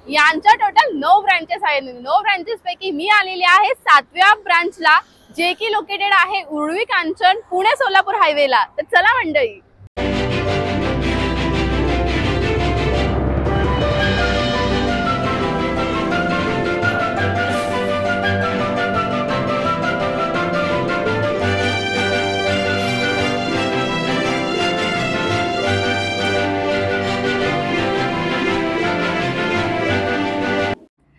यांच्या total 9 branches आहेत। 9 branches पैकी मी आलेली आहे 7व्या ब्रांचला, जे की लोकेटेड आहे उर्वी कांचन पुणे सोलापूर हायवेला। तर चला मंडळी,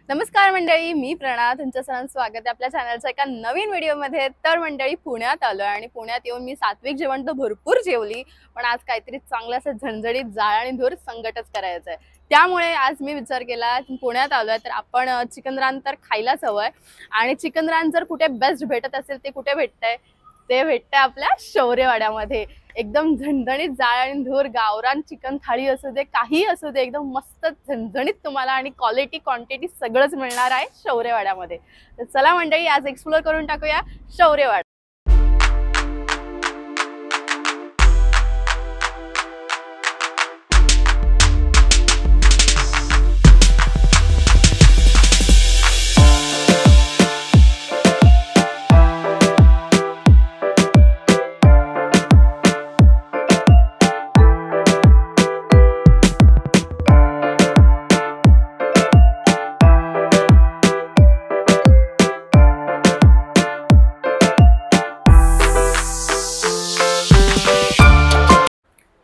नमस्कार मंडळी, मी प्रणा, तुमचं सर्वांचं स्वागत आहे आपल्या चॅनलच्या एका नवीन व्हिडिओमध्ये। तर मंडळी, पुण्यात आलोय आणि पुण्यात येऊन मी सात्विक जेवण तर भरपूर जेवली, पण आज काहीतरी चांगलं असं झणझणीत जाळ आणि धूर संगटच करायचं आहे। त्यामुळे आज मी विचार केला पुण्यात आलोय तर आपण चिकन रान तर खायलाच हवंय। आणि चिकन रान जर कुठे बेस्ट भेटत असेल ते कुठे भेटतंय? ते भेटतंय आपल्या शौर्यवाड्यामध्ये। एकदम झणझणीत जाळ आणि धूर गावरान चिकन थाळी असू दे, काही असू दे, एकदम मस्त झणझणीत तुम्हाला आणि क्वालिटी क्वांटिटी सगळंच मिळणार आहे शौर्यवाड्यामध्ये। तर चला मंडळी, आज एक्सप्लोर करून टाकूया शौर्यवाडा।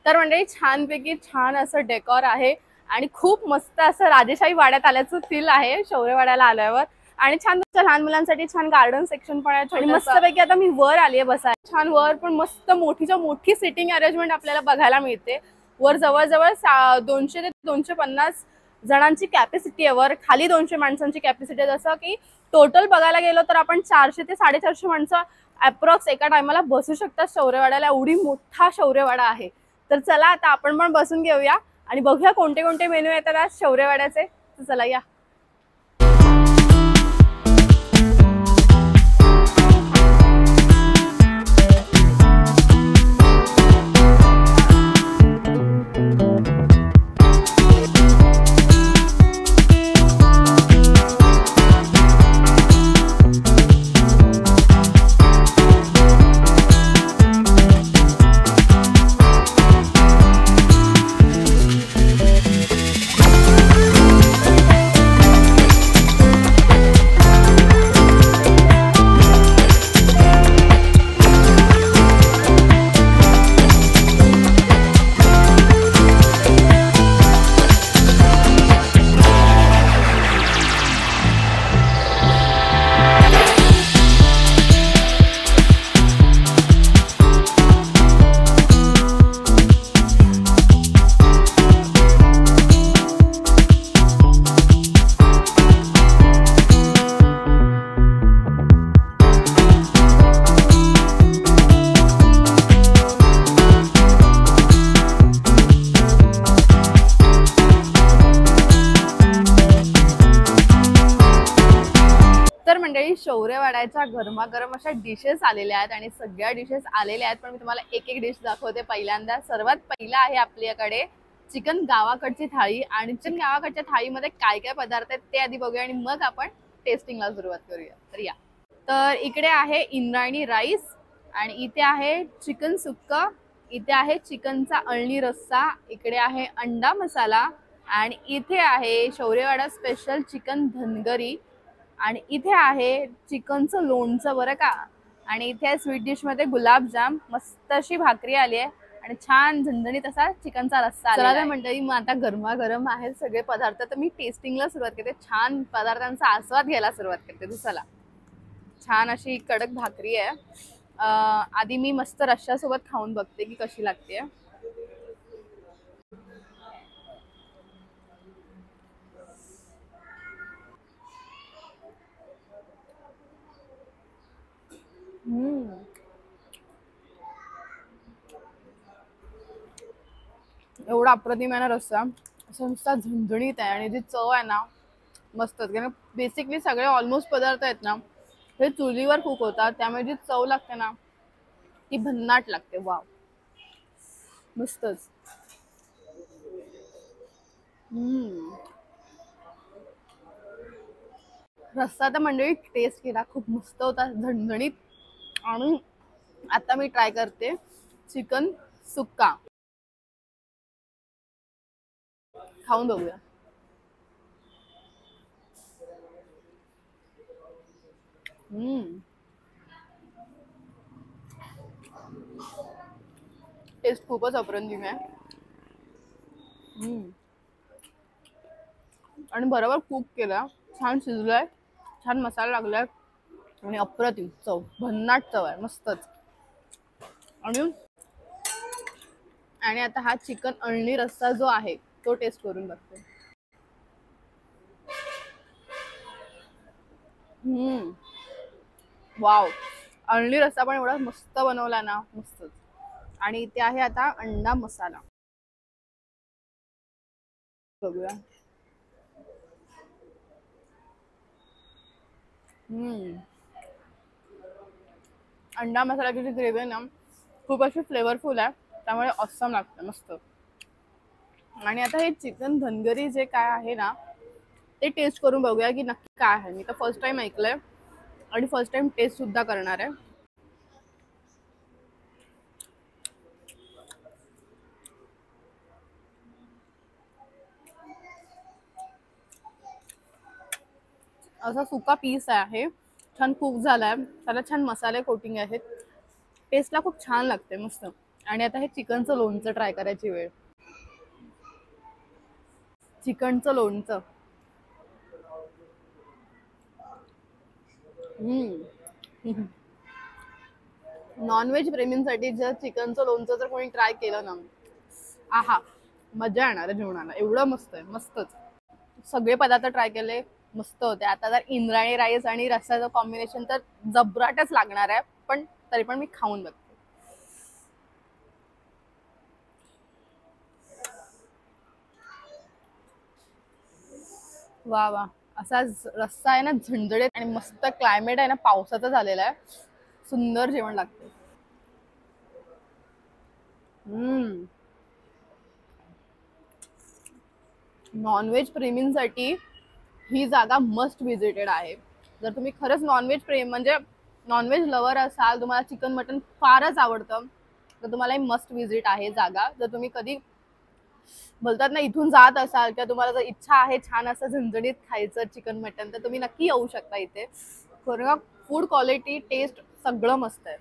तर मंडळी, छानपैकी छान असं डेकोर आहे आणि खूप मस्त असं राजेशाही वाड्यात आल्याचं फील आहे शौर्यवाड्याला आल्यावर। आणि छान तुमच्या लहान मुलांसाठी छान गार्डन सेक्शन पण आहे आणि मस्तपैकी आता मी वर आली आहे बसायला। छान वर पण मस्त मोठीच्या मोठी सिटिंग अरेंजमेंट आपल्याला बघायला मिळते। वर जवळजवळ 200 ते 250 जणांची कॅपॅसिटी आहे, वर खाली 200 माणसांची कॅपॅसिटी आहे। जसं की टोटल बघायला गेलो तर आपण 400 ते 450 माणसं अप्रॉक्स एका टायमाला बसू शकतात शौर्यवाड्याला। एवढी मोठा शौर्यवाडा आहे। तर चला आता आपण पण बसून घेऊया आणि बघूया कोणते कोणते मेनू येतात आज शौर्यवाड्याचे। तर चला या। शौर्यवाड्याच्या गरमागरम अशा डिशेस आलेल्या आहेत आणि सगळ्या डिशेस आलेल्या आहेत, पण मी तुम्हाला एक एक डिश दाखवते। पहिल्यांदा सर्वात पहिला आहे आपल्याकडे चिकन गावाकडची थाळी। आणि चिकन गावाकडच्या थाळीमध्ये काय काय पदार्थ आहेत ते आधी बघूया आणि मग आपण टेस्टिंगला सुरुवात करूया। तर या। तर इकडे आहे इंद्रायणी राईस आणि इथे आहे चिकन सुक्क, इथे आहे चिकनचा अळणी रस्सा, इकडे आहे अंडा मसाला आणि इथे आहे शौर्यवाडा स्पेशल चिकन धनगरी आणि इथे आहे चिकनचं लोणचं बरं का। आणि इथे स्वीट डिश मध्ये गुलाबजाम, मस्त अशी भाकरी आली आहे आणि छान झणझणीत असा चिकनचा रस्सा आलेला आहे। मंडळी, मग आता गरमागरम आहेत सगळे पदार्थ, तर मी टेस्टिंगला सुरुवात करते, छान पदार्थांचा आस्वाद घ्यायला सुरुवात करते। तर चला, छान अशी कडक भाकरी आहे। आधी मी मस्त रश्श्यासोबत खाऊन बघते की कशी लागते। एवढा अप्रतिम आहे ना रस्सा, असं नुसता झणझणीत आहे आणि जी चव आहे ना मस्तच। कारण बेसिकली सगळे ऑलमोस्ट पदार्थ आहेत ना हे चुलीवर कुक होतात, त्यामुळे जी चव लागते ना ती भन्नाट लागते। वाव, मस्तच। रस्सा तर मंडळी टेस्ट केला, खूप मस्त होता, झणझणीत. आणि आता मी ट्राय करते चिकन सुक्का, खाऊन बघूया. टेस्ट खूपच अप्रतिम आहे. आणि बरोबर कुक केला, छान शिजलाय, छान मसाला लागलाय आणि अप्रतिम चव, भन्नाट चव आहे, मस्तच. आणि आणि आता हा चिकन अळणी रस्सा जो आहे तो टेस्ट करून बघते. वाव, अळणी रस्सा पण एवढा मस्त बनवला ना, मस्तच. आणि इथे आहे आता अंडा मसाला, बघूया. अंडा मसाल्याची जी ग्रेव्ही आहे ना, खूप अशी फ्लेवरफुल आहे, त्यामुळे ऑसम लागतं, मस्त. आणि आता हे चिकन धनगरी जे काय आहे ना, ते टेस्ट करून बघूया की नक्की काय आहे. मी तर फर्स्ट टाइम ऐकलंय आणि फर्स्ट टाइम टेस्ट सुद्धा करणार आहे. असा सुका पीस आहे, छान कुक झालाय, त्याला छान मसाले कोटिंग आहेत, टेस्टला खूप छान लागते, मस्त. आणि आता हे चिकनचं लोणचं ट्राय करायची वेळ. चिकनचं लोणचं, नॉनव्हेज प्रेमींसाठी जर चिकनचं लोणचं जर कोणी ट्राय केलं ना, आहा, मजा येणार आहे जेवणाला, एवढं मस्त आहे, मस्तच. सगळे पदार्थ ट्राय केले, मस्त होते. आता जर इंद्रायणी राईस आणि रस्साचं कॉम्बिनेशन तर जबराटच लागणार आहे, पण तरी पण मी खाऊन बघते. वा वा, असा रस्सा आहे ना, झणझणीत, आणि मस्त क्लायमेट आहे ना, पावसाचं झालेलं आहे, सुंदर जेवण लागते. नॉनव्हेज प्रेमींसाठी ही जागा मस्ट विजिटेड आहे. जर तुम्ही खरंच नॉनव्हेज प्रेम म्हणजे नॉनव्हेज लवर असाल, तुम्हाला चिकन मटन फारच आवडतं, तर तुम्हाला ही मस्ट विजिट आहे जागा. जर तुम्ही कधी बोलतात ना इथून जात असाल किंवा तुम्हाला जर इच्छा आहे छान असं झणझणीत खायचं चिकन मटन, तर तुम्ही नक्की येऊ शकता इथे. खरं फूड क्वालिटी, टेस्ट सगळं मस्त आहे.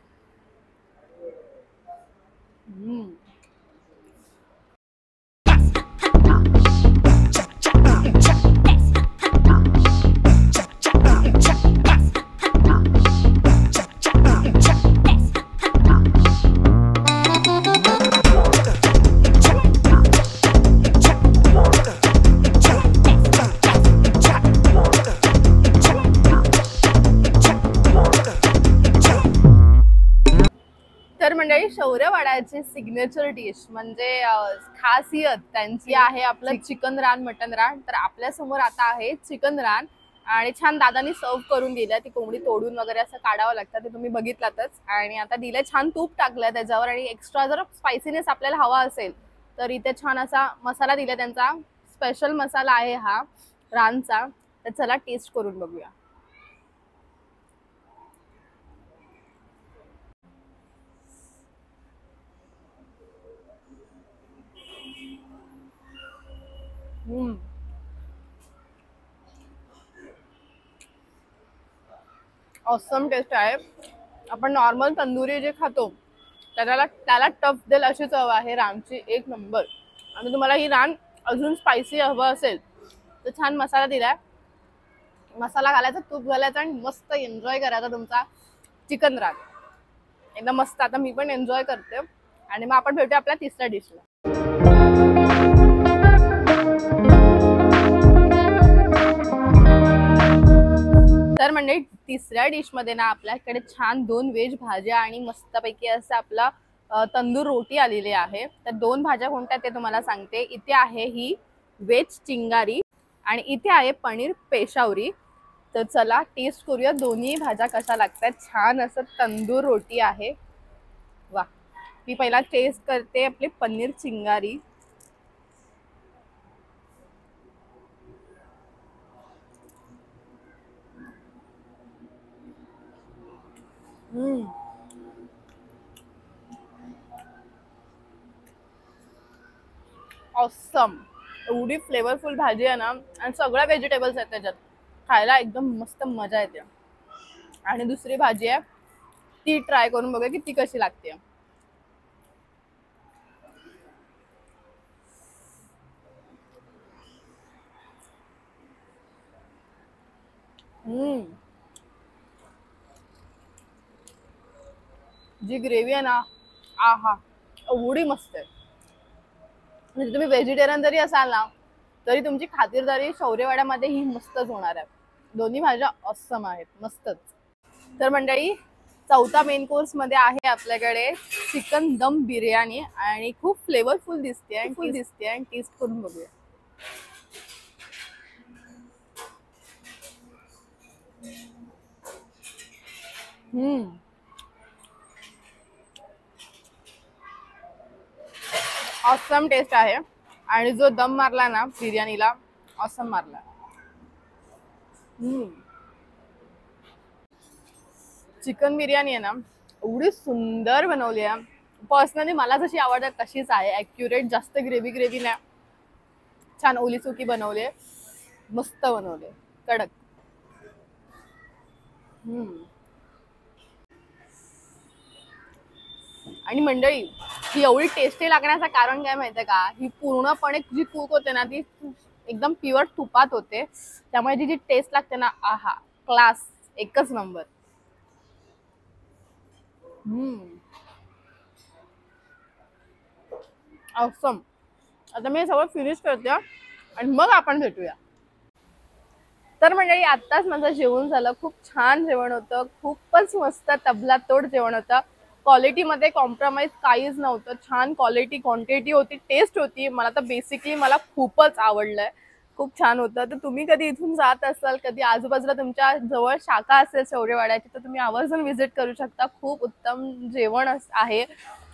तर मंडळी, शौर्यवाडाची सिग्नेचर डिश म्हणजे खासियत त्यांची आहे आपलं चिकन रान, मटन रान. तर आपल्या समोर आता आहे चिकन रान, आणि छान दादानी सर्व करून दिलं. ती कोंबडी तोडून वगैरे असं काढावं लागतं, ते तुम्ही बघितलातच. आणि आता दिलं, छान तूप टाकलं त्याच्यावर, आणि एक्स्ट्रा जर स्पायसीनेस आपल्याला हवा असेल तर इथे छान असा मसाला दिला, त्यांचा स्पेशल मसाला आहे हा रानचा. तर चला टेस्ट करून बघूया. ऑसम टेस्ट आहे. आपण नॉर्मल तंदुरी जे खातो त्याला टफ देईल अशी चव आहे रानची, एक नंबर. आणि तुम्हाला ही रान अजून स्पायसी हवं असेल तर छान मसाला दिलाय, मसाला घालायचा, तूप घालायचं, आणि मस्त एन्जॉय करायचा तुमचा चिकन रान, एकदम मस्त. आता मी पण एन्जॉय करते, आणि मग आपण भेटूया आपल्या तिसऱ्या डिशला. तर म्हणजे तिसऱ्या डिश मध्ये ना आपल्याकडे छान 2 व्हेज भाज्या आणि मस्तपैकी असं आपला तंदूर रोटी आलेली आहे. तर 2 भाज्या कोणत्या ते तुम्हाला सांगते. इथे आहे ही व्हेज चिंगारी, आणि इथे आहे पनीर पेशावरी. तर चला टेस्ट करूया दोन्ही भाज्या कशा लागतात. छान असं तंदूर रोटी आहे, वा. मी पहिला टेस्ट करते आपली पनीर चिंगारी. ऑसम. एवढी फ्लेवरफुल भाजी आहे ना, आणि सगळ्या व्हेजिटेबल्स आहेत त्याच्यात. खायला एकदम मस्त मजा येते. आणि दुसरी भाजी आहे ती ट्राय करून बघूया की ती कशी लागते. जी ग्रेव्ही आहे ना, आहा, एवढी मस्त आहे. म्हणजे तुम्ही व्हेजिटेरियन जरी असाल ना, तरी तुमची खातिरदारी शौर्यवाड्यामध्ये ही मस्तच होणार आहे. दोन्ही भाज्या ऑसम आहेत, मस्तच. तर मंडळी, चौथा मेन कोर्स मध्ये आहे आपल्याकडे चिकन दम बिर्याणी, आणि खूप फ्लेवरफुल दिसते आणि टेस्ट करून बघूया. ऑसम टेस्ट आहे. आणि जो दम मारला ना बिर्याणीला, ऑसम मारला. चिकन बिर्याणी आहे ना, एवढी सुंदर बनवली आहे. पर्सनली मला जशी आवडते तशीच आहे, ॲक्युरेट. जास्त ग्रेव्ही नाही, छान ओली सुकी बनवले, मस्त बनवले, कडक. आणि मंडळी, ही एवढी टेस्टी लागण्याचं कारण काय माहितीये का? ही पूर्णपणे जी कूक होते ना, ती एकदम प्युअर तुपात होते. त्यामुळे जी जी टेस्ट लागते ना, आहा, क्लास, एकच नंबर. ऑसम. आता मी सगळं फिनिश करते आणि मग आपण भेटूया. तर मंडळी, आत्ताच माझं जेवण झालं. खूप छान जेवण होतं, खूपच मस्त तबला तोड जेवण होतं. क्वालिटीमध्ये कॉम्प्रोमाइज काहीच नव्हतं. छान क्वालिटी, क्वांटिटी होती, टेस्ट होती. मला तर बेसिकली मला खूपच आवडलंय, खूप छान होतं. तर तुम्ही कधी इथून जात असाल, कधी आजूबाजूला तुमच्या जवळ शाखा असेल शौर्यवाड्याची, तर तुम्ही आवर्जून व्हिजिट करू शकता. खूप उत्तम जेवण आहे.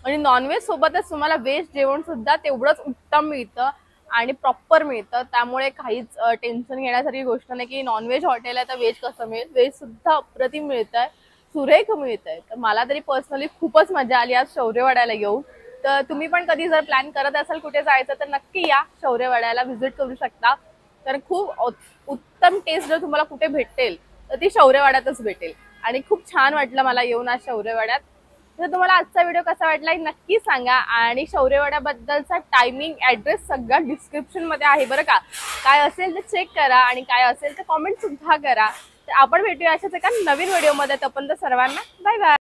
आणि नॉनव्हेज सोबतच तुम्हाला व्हेज जेवण सुद्धा तेवढंच उत्तम मिळतं आणि प्रॉपर मिळतं. त्यामुळे काहीच टेन्शन घेण्यासारखी गोष्ट नाही की नॉनव्हेज हॉटेल आहे तर व्हेज कसं मिळेल. व्हेज सुद्धा अप्रतिम मिळतंय, सुरेख मिळतंय. तर मला तरी पर्सनली खूपच मजा आली आज शौर्यवाड्याला येऊन. तर तुम्ही पण कधी जर प्लॅन करत असाल कुठे जायचं, तर नक्की या, शौर्यवाड्याला व्हिजिट करू शकता. तर खूप उत्तम टेस्ट जर तुम्हाला कुठे भेटेल तर ती शौर्यवाड्यातच भेटेल. आणि खूप छान वाटलं मला येऊन आज शौर्यवाड्यात. तर तुम्हाला आजचा व्हिडिओ कसा वाटला नक्की सांगा. आणि शौर्यवाड्याबद्दलचा टायमिंग, ॲड्रेस सगळं डिस्क्रिप्शन मध्ये आहे बरं का. काय असेल तर चेक करा, आणि काय असेल तर कॉमेंट सुद्धा करा. तर आपण भेटूया अशाच एका नवीन व्हिडिओमध्ये. तोपर्यंत सर्वांना बाय बाय.